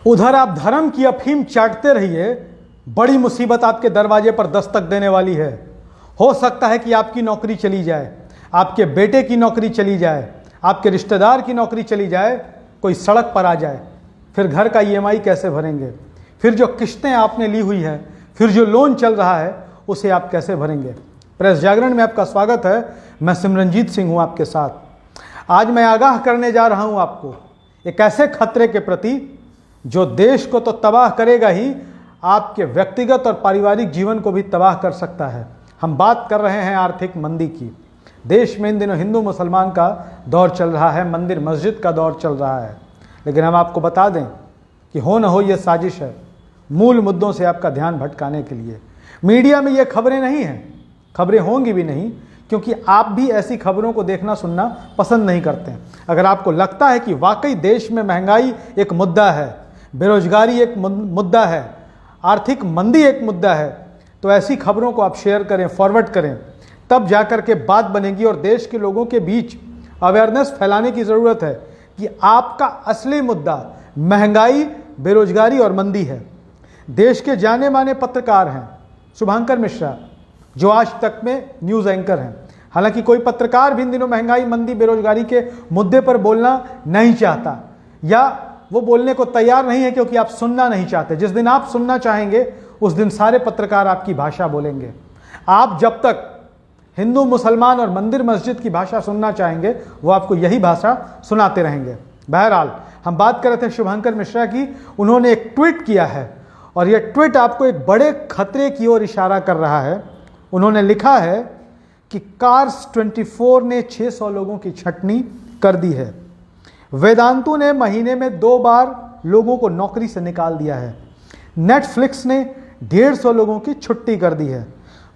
उधर आप धर्म की अफीम चाटते रहिए, बड़ी मुसीबत आपके दरवाजे पर दस्तक देने वाली है। हो सकता है कि आपकी नौकरी चली जाए, आपके बेटे की नौकरी चली जाए, आपके रिश्तेदार की नौकरी चली जाए, कोई सड़क पर आ जाए। फिर घर का ईएमआई कैसे भरेंगे? फिर जो किस्तें आपने ली हुई है, फिर जो लोन चल रहा है, उसे आप कैसे भरेंगे? प्रेस जागरण में आपका स्वागत है। मैं सिमरनजीत सिंह हूं आपके साथ। आज मैं आगाह करने जा रहा हूं आपको एक ऐसे खतरे के प्रति जो देश को तो तबाह करेगा ही, आपके व्यक्तिगत और पारिवारिक जीवन को भी तबाह कर सकता है। हम बात कर रहे हैं आर्थिक मंदी की। देश में इन दिनों हिंदू मुसलमान का दौर चल रहा है, मंदिर मस्जिद का दौर चल रहा है। लेकिन हम आपको बता दें कि हो न हो ये साजिश है, मूल मुद्दों से आपका ध्यान भटकाने के लिए। मीडिया में ये खबरें नहीं हैं, खबरें होंगी भी नहीं, क्योंकि आप भी ऐसी खबरों को देखना सुनना पसंद नहीं करते हैं। अगर आपको लगता है कि वाकई देश में महंगाई एक मुद्दा है, बेरोजगारी एक मुद्दा है, आर्थिक मंदी एक मुद्दा है, तो ऐसी खबरों को आप शेयर करें, फॉरवर्ड करें, तब जाकर के बात बनेगी। और देश के लोगों के बीच अवेयरनेस फैलाने की ज़रूरत है कि आपका असली मुद्दा महंगाई, बेरोजगारी और मंदी है। देश के जाने माने पत्रकार हैं शुभंकर मिश्रा, जो आज तक में न्यूज़ एंकर हैं। हालांकि कोई पत्रकार भी इन दिनों महंगाई, मंदी, बेरोजगारी के मुद्दे पर बोलना नहीं चाहता, या वो बोलने को तैयार नहीं है क्योंकि आप सुनना नहीं चाहते। जिस दिन आप सुनना चाहेंगे उस दिन सारे पत्रकार आपकी भाषा बोलेंगे। आप जब तक हिंदू, मुसलमान और मंदिर मस्जिद की भाषा सुनना चाहेंगे, वो आपको यही भाषा सुनाते रहेंगे। बहरहाल, हम बात कर रहे थे शुभंकर मिश्रा की। उन्होंने एक ट्वीट किया है और यह ट्वीट आपको एक बड़े खतरे की ओर इशारा कर रहा है। उन्होंने लिखा है कि कार्स 24 ने 600 लोगों की छंटनी कर दी है। वेदांतु ने महीने में 2 बार लोगों को नौकरी से निकाल दिया है। नेटफ्लिक्स ने 150 लोगों की छुट्टी कर दी है।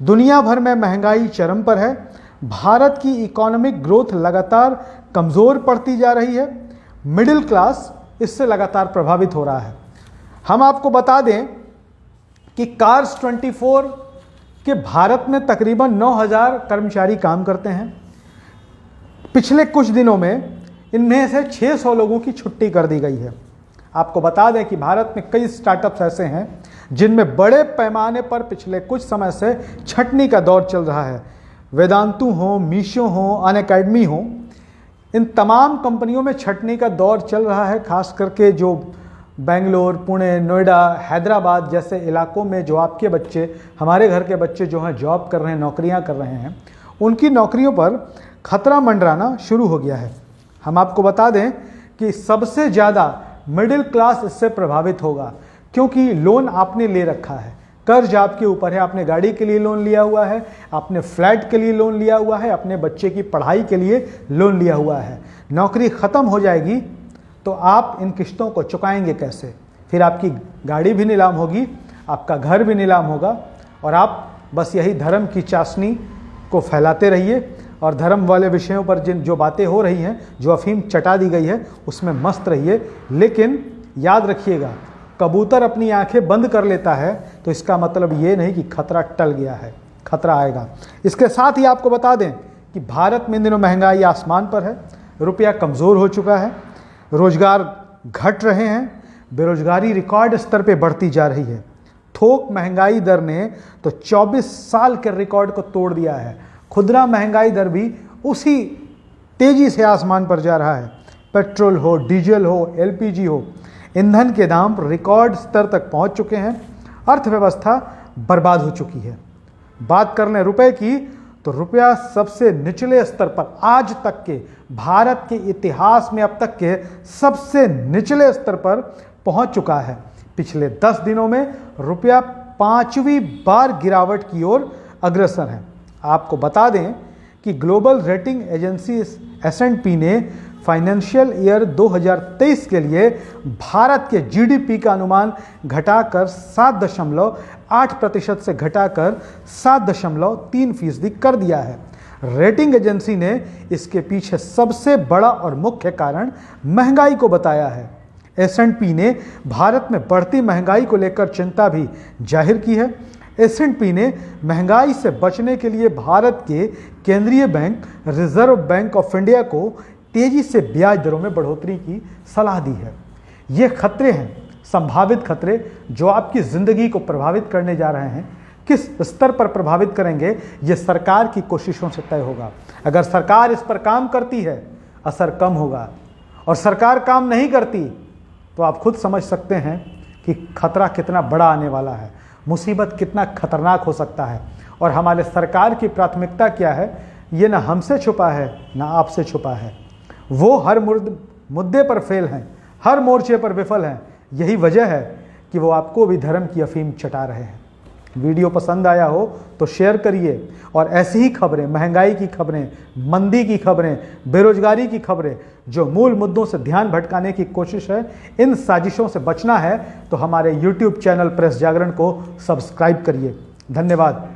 दुनिया भर में महंगाई चरम पर है। भारत की इकोनॉमिक ग्रोथ लगातार कमज़ोर पड़ती जा रही है। मिडिल क्लास इससे लगातार प्रभावित हो रहा है। हम आपको बता दें कि कार्स 24 के भारत में तकरीबन 9000 कर्मचारी काम करते हैं। पिछले कुछ दिनों में इनमें से 600 लोगों की छुट्टी कर दी गई है। आपको बता दें कि भारत में कई स्टार्टअप्स ऐसे हैं जिनमें बड़े पैमाने पर पिछले कुछ समय से छंटनी का दौर चल रहा है। वेदांतु हो, मीशो हो, अनअकैडमी हो, इन तमाम कंपनियों में छंटनी का दौर चल रहा है। खास करके जो बेंगलोर, पुणे, नोएडा, हैदराबाद जैसे इलाकों में जो आपके बच्चे, हमारे घर के बच्चे जो हैं जॉब कर रहे हैं, नौकरियां कर रहे हैं, उनकी नौकरियों पर खतरा मंडराना शुरू हो गया है। हम आपको बता दें कि सबसे ज़्यादा मिडिल क्लास इससे प्रभावित होगा, क्योंकि लोन आपने ले रखा है, कर्ज आपके ऊपर है। आपने गाड़ी के लिए लोन लिया हुआ है, आपने फ्लैट के लिए लोन लिया हुआ है, अपने बच्चे की पढ़ाई के लिए लोन लिया हुआ है। नौकरी ख़त्म हो जाएगी तो आप इन किस्तों को चुकाएंगे कैसे? फिर आपकी गाड़ी भी नीलाम होगी, आपका घर भी नीलाम होगा, और आप बस यही धर्म की चाशनी को फैलाते रहिए और धर्म वाले विषयों पर जो बातें हो रही हैं, जो अफीम चटा दी गई है, उसमें मस्त रहिए। लेकिन याद रखिएगा, कबूतर अपनी आंखें बंद कर लेता है तो इसका मतलब ये नहीं कि खतरा टल गया है, खतरा आएगा। इसके साथ ही आपको बता दें कि भारत में इन दिनों महंगाई आसमान पर है, रुपया कमज़ोर हो चुका है, रोजगार घट रहे हैं, बेरोजगारी रिकॉर्ड स्तर पर बढ़ती जा रही है। थोक महंगाई दर ने तो 24 साल के रिकॉर्ड को तोड़ दिया है। खुदरा महंगाई दर भी उसी तेजी से आसमान पर जा रहा है। पेट्रोल हो, डीजल हो, एलपीजी हो, ईंधन के दाम रिकॉर्ड स्तर तक पहुंच चुके हैं। अर्थव्यवस्था बर्बाद हो चुकी है। बात कर लें रुपए की, तो रुपया सबसे निचले स्तर पर, आज तक के भारत के इतिहास में अब तक के सबसे निचले स्तर पर पहुंच चुका है। पिछले 10 दिनों में रुपया 5वीं बार गिरावट की ओर अग्रसर है। आपको बता दें कि ग्लोबल रेटिंग एजेंसी S&P ने फाइनेंशियल ईयर 2023 के लिए भारत के जीडीपी का अनुमान घटाकर 7.8% से घटाकर 7.3% कर दिया है। रेटिंग एजेंसी ने इसके पीछे सबसे बड़ा और मुख्य कारण महंगाई को बताया है। S&P ने भारत में बढ़ती महंगाई को लेकर चिंता भी जाहिर की है। S&P ने महंगाई से बचने के लिए भारत के केंद्रीय bank reserve bank of India को तेजी से ब्याज दरों में बढ़ोतरी की सलाह दी है। ये खतरे हैं संभावित खतरे जो आपकी ज़िंदगी को प्रभावित करने जा रहे हैं, किस स्तर पर प्रभावित करेंगे, ये सरकार की कोशिशों से तय होगा। अगर सरकार इस पर काम करती है, असर कम होगा, और सरकार काम नहीं करती तो आप खुद समझ सकते हैं कि खतरा कितना बड़ा आने वाला है, मुसीबत कितना खतरनाक हो सकता है। और हमारे सरकार की प्राथमिकता क्या है, ये ना हमसे छुपा है ना आपसे छुपा है। वो हर मुद्दे पर फेल हैं, हर मोर्चे पर विफल हैं। यही वजह है कि वो आपको भी धर्म की अफीम चटा रहे हैं। वीडियो पसंद आया हो तो शेयर करिए, और ऐसी ही खबरें, महंगाई की खबरें, मंदी की खबरें, बेरोजगारी की खबरें, जो मूल मुद्दों से ध्यान भटकाने की कोशिश है, इन साजिशों से बचना है तो हमारे YouTube चैनल प्रेस जागरण को सब्सक्राइब करिए। धन्यवाद।